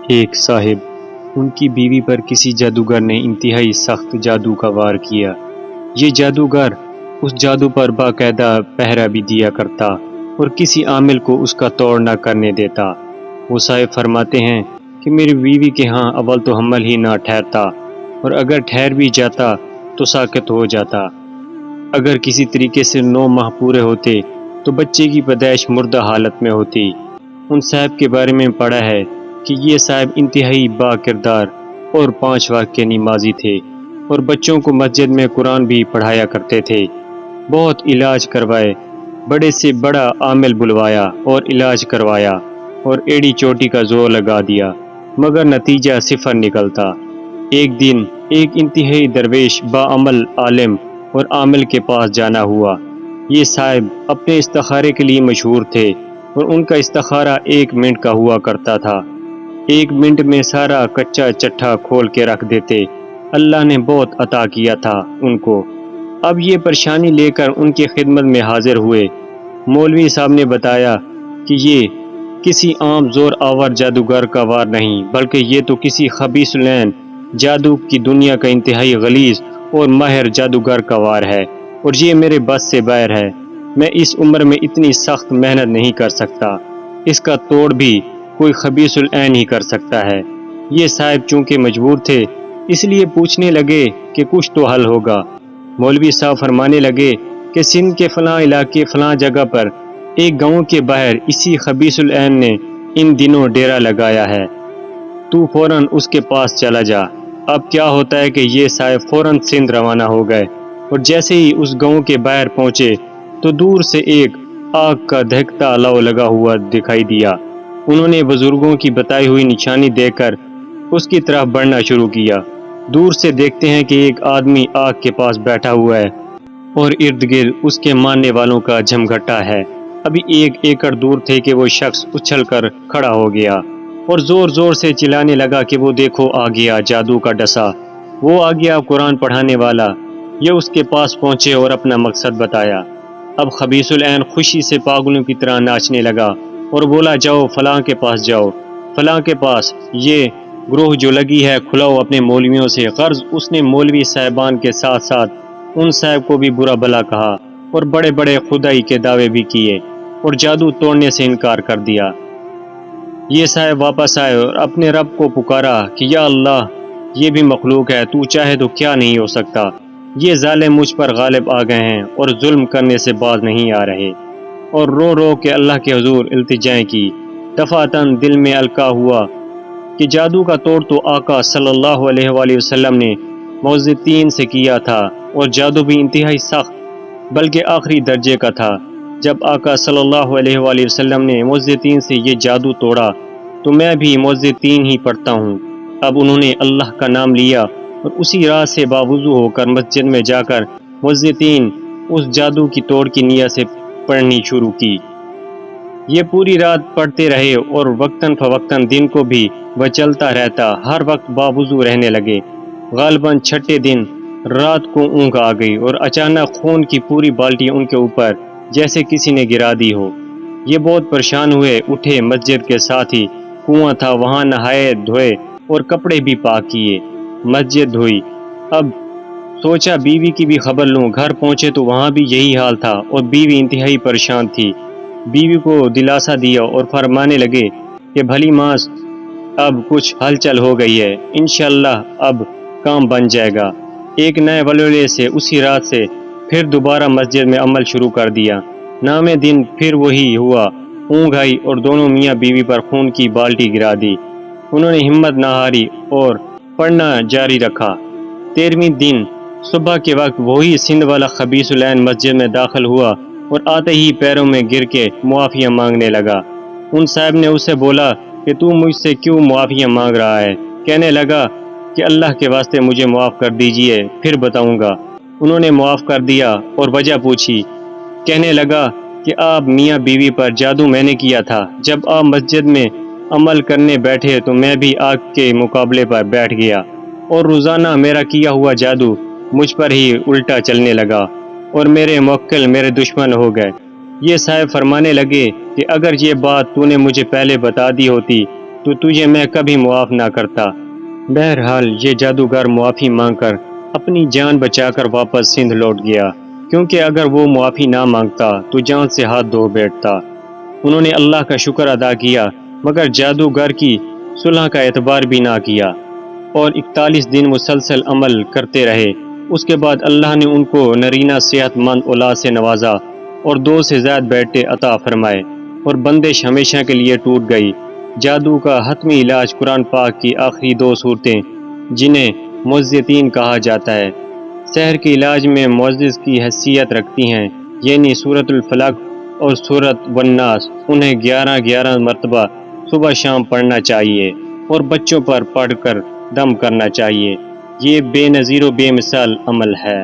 ایک صاحب، ان کی بیوی پر کسی جادوگر نے انتہائی سخت جادو کا وار کیا۔ یہ جادوگر اس جادو پر باقاعدہ پہرا بھی دیا کرتا اور کسی عامل کو اس کا توڑ نہ کرنے دیتا۔ وہ صاحب فرماتے ہیں کہ میری بیوی کے ہاں اول تو حمل ہی نہ ٹھہرتا، اور اگر ٹھہر بھی جاتا تو ساقط ہو جاتا۔ اگر کسی طریقے سے 9 ماہ پورے ہوتے تو بچے کی پیدائش مردہ حالت میں ہوتی۔ ان صاحب کے بارے میں پڑھا ہے کہ یہ صاحب انتہائی با کردار اور 5 وقت کے نمازی تھے، اور بچوں کو مسجد میں قرآن بھی پڑھایا کرتے تھے۔ بہت علاج کروائے، بڑے سے بڑا عامل بلوایا اور علاج کروایا، اور ایڑی چوٹی کا زور لگا دیا، مگر نتیجہ صفر نکلتا۔ ایک دن ایک انتہائی درویش باعمل عالم اور عامل کے پاس جانا ہوا۔ یہ صاحب اپنے استخارے کے لیے مشہور تھے، اور ان کا استخارہ 1 منٹ کا ہوا کرتا تھا۔ 1 منٹ میں سارا کچا چٹھا کھول کے رکھ دیتے۔ اللہ نے بہت عطا کیا تھا ان کو۔ اب یہ پریشانی لے کر ان کی خدمت میں حاضر ہوئے۔ مولوی صاحب نے بتایا کہ یہ کسی عام زور آور جادوگر کا وار نہیں، بلکہ یہ تو کسی خبیث العین جادو کی دنیا کا انتہائی غلیظ اور ماہر جادوگر کا وار ہے، اور یہ میرے بس سے باہر ہے۔ میں اس عمر میں اتنی سخت محنت نہیں کر سکتا۔ اس کا توڑ بھی کوئی خبیث العین ہی کر سکتا ہے۔ یہ صاحب چونکہ مجبور تھے، اس لیے پوچھنے لگے کہ کچھ تو حل ہوگا۔ مولوی صاحب فرمانے لگے کہ سندھ کے فلاں علاقے فلاں جگہ پر ایک گاؤں کے باہر اسی خبیث العین نے ان دنوں ڈیرا لگایا ہے، تو فوراً اس کے پاس چلا جا۔ اب کیا ہوتا ہے کہ یہ صاحب فوراً سندھ روانہ ہو گئے، اور جیسے ہی اس گاؤں کے باہر پہنچے تو دور سے ایک آگ کا دہکتا لو لگا ہوا دکھائی دیا۔ انہوں نے بزرگوں کی بتائی ہوئی نشانی دیکھ کر اس کی طرف بڑھنا شروع کیا۔ دور سے دیکھتے ہیں کہ ایک آدمی آگ کے پاس بیٹھا ہوا ہے، اور ارد گرد اس کے ماننے والوں کا جمگھٹا ہے۔ ابھی 1 ایکڑ دور تھے کہ وہ شخص اچھل کر کھڑا ہو گیا اور زور زور سے چلانے لگا کہ وہ دیکھو آ گیا جادو کا ڈسا، وہ آ گیا قرآن پڑھانے والا۔ یہ اس کے پاس پہنچے اور اپنا مقصد بتایا۔ اب خبیث العین خوشی سے پاگلوں کی طرح ناچنے لگا اور بولا، جاؤ فلاں کے پاس جاؤ، فلاں کے پاس، یہ گروہ جو لگی ہے کھلاؤ اپنے مولویوں سے۔ غرض اس نے مولوی صاحبان کے ساتھ ساتھ ان صاحب کو بھی برا بھلا کہا، اور بڑے بڑے خدائی کے دعوے بھی کیے، اور جادو توڑنے سے انکار کر دیا۔ یہ صاحب واپس آئے اور اپنے رب کو پکارا کہ یا اللہ، یہ بھی مخلوق ہے، تو چاہے تو کیا نہیں ہو سکتا۔ یہ ظالم مجھ پر غالب آ گئے ہیں اور ظلم کرنے سے باز نہیں آ رہے، اور رو رو کے اللہ کے حضور التجائیں کی۔ دفعتاً دل میں القا ہوا کہ جادو کا توڑ تو آقا صلی اللہ علیہ وآلہ وسلم نے معوذتین سے کیا تھا، اور جادو بھی انتہائی سخت بلکہ آخری درجے کا تھا۔ جب آقا صلی اللہ علیہ وآلہ وسلم نے معوذتین سے یہ جادو توڑا تو میں بھی معوذتین ہی پڑھتا ہوں۔ اب انہوں نے اللہ کا نام لیا اور اسی رات سے باوضو ہو کر مسجد میں جا کر معوذتین اس جادو کی توڑ کی نیت سے پڑھنی شروع کی۔ یہ پوری رات پڑھتے رہے، اور وقتاً فوقتاً دن کو بھی وہ چلتا رہتا، ہر وقت باوضو رہنے لگے۔ غالباً 6 دن رات کو اونگ آ گئی، اور اچانک خون کی پوری بالٹی ان کے اوپر جیسے کسی نے گرا دی ہو۔ یہ بہت پریشان ہوئے، اٹھے، مسجد کے ساتھ ہی کنواں تھا، وہاں نہائے دھوئے اور کپڑے بھی پاک کیے، مسجد دھوئی۔ اب سوچا بیوی کی بھی خبر لوں۔ گھر پہنچے تو وہاں بھی یہی حال تھا، اور بیوی انتہائی پریشان تھی۔ بیوی کو دلاسا دیا اور فرمانے لگے کہ بھلی ماس، اب کچھ ہلچل ہو گئی ہے، انشاءاللہ اب کام بن جائے گا۔ ایک نئے ولولے سے اسی رات سے پھر دوبارہ مسجد میں عمل شروع کر دیا۔ نامے دن پھر وہی ہوا، اونگ آئی اور دونوں میاں بیوی پر خون کی بالٹی گرا دی۔ انہوں نے ہمت نہ ہاری اور پڑھنا جاری رکھا۔ 13ویں دن صبح کے وقت وہی سندھ والا خبیث العین مسجد میں داخل ہوا، اور آتے ہی پیروں میں گر کے معافیاں مانگنے لگا۔ ان صاحب نے اسے بولا کہ تو مجھ سے کیوں معافیاں مانگ رہا ہے؟ کہنے لگا کہ اللہ کے واسطے مجھے معاف کر دیجئے، پھر بتاؤں گا۔ انہوں نے معاف کر دیا اور وجہ پوچھی۔ کہنے لگا کہ آپ میاں بیوی پر جادو میں نے کیا تھا۔ جب آپ مسجد میں عمل کرنے بیٹھے تو میں بھی آگ کے مقابلے پر بیٹھ گیا، اور روزانہ میرا کیا ہوا جادو مجھ پر ہی الٹا چلنے لگا، اور میرے موکل میرے دشمن ہو گئے۔ یہ صاحب فرمانے لگے کہ اگر یہ بات تو نے مجھے پہلے بتا دی ہوتی تو تجھے میں کبھی معاف نہ کرتا۔ بہرحال یہ جادوگر معافی مانگ کر اپنی جان بچا کر واپس سندھ لوٹ گیا، کیونکہ اگر وہ معافی نہ مانگتا تو جان سے ہاتھ دھو بیٹھتا۔ انہوں نے اللہ کا شکر ادا کیا مگر جادوگر کی صلح کا اعتبار بھی نہ کیا، اور 41 دن مسلسل عمل کرتے رہے۔ اس کے بعد اللہ نے ان کو نرینہ صحت مند اولاد سے نوازا اور 2 سے زائد بیٹے عطا فرمائے، اور بندش ہمیشہ کے لیے ٹوٹ گئی۔ جادو کا حتمی علاج قرآن پاک کی آخری 2 صورتیں جنہیں معوذتین کہا جاتا ہے، سحر کے علاج میں معزز کی حیثیت رکھتی ہیں، یعنی سورۃ الفلق اور سورۃ والناس۔ انہیں 11 مرتبہ صبح شام پڑھنا چاہیے اور بچوں پر پڑھ کر دم کرنا چاہیے۔ یہ بے نظیر و بے مثال عمل ہے۔